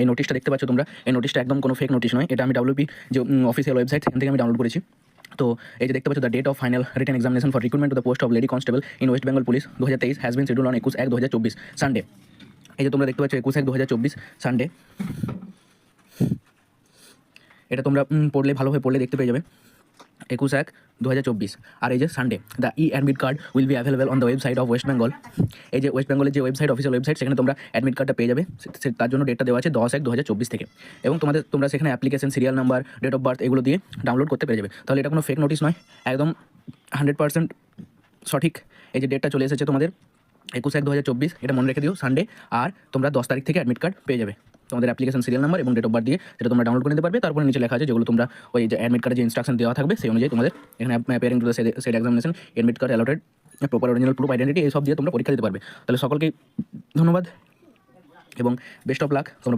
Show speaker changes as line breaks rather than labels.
এই নোটিশটা দেখতে পাচ্ছ তোমরা, এই নোটিশটা একদম কোনো ফেক নোটিশ নয়, এটা আমি ডাব্লিউপি যে অফিসিয়াল ওয়েবসাইট সেখান থেকে আমি ডাউনলোড করেছি। তো এই যে দেখতে পাচ্ছ, the date of final written examination for recruitment to the post of lady constable in West Bengal police 2023 has been scheduled on 21/1/2024 Sunday. এই যে তোমরা দেখতে পাচ্ছ 21/1/2024 সানডে, এটা তোমরা পড়লে ভালোভাবে পড়লে দেখতে পেয়ে যাবে 21/1/2024। আর এই যে Sunday, the admit card will be available on the website of West Bengal. এই যে ওয়েস্ট বেঙ্গলের যে ওয়েবসাইট, অফিসিয়াল ওয়েবসাইট, সেখানে তোমরা অ্যাডমিট কার্ডটা পেয়ে যাবে। তার জন্য ডেটটা দেওয়া আছে 10/1/2024 থেকে, এবং তোমরা সেখানে application, serial number, date of birth এগুলো দিয়ে ডাউনলোড করতে পেরে যাবে। তাহলে এটা কোনো ফেক নোটিশ নয়, একদম 100% সঠিক। এই যে ডেটটা চলে এসেছে তোমাদের 21/1/2024, এটা মনে রেখে দিও, সানডে। আর তোমরা 10 তারিখ থেকে অ্যাডমিট কার্ড পেয়ে যাবে তোমাদের অ্যাপ্লিকেশন, সিরিয়াল নাম্বার এবং ডেট অফ বার্থ দিয়ে, সেটা তোমরা ডাউনলোড করে নিতে পারবে। তারপরে নিচে লেখা আছে যেগুলো তোমরা ওই যে অ্যাডমিট কার্ডে যে ইনস্ট্রাকশন দেওয়া থাকবে সেই অনুযায়ী তোমাদের এখানে appearing to the shed examination, admit card allotted, proper original proof identity, এইসব দিয়ে তোমরা পরীক্ষা দিতে পারবে। তাহলে সকলকেই ধন্যবাদ এবং বেস্ট অফ লাক। তোমরা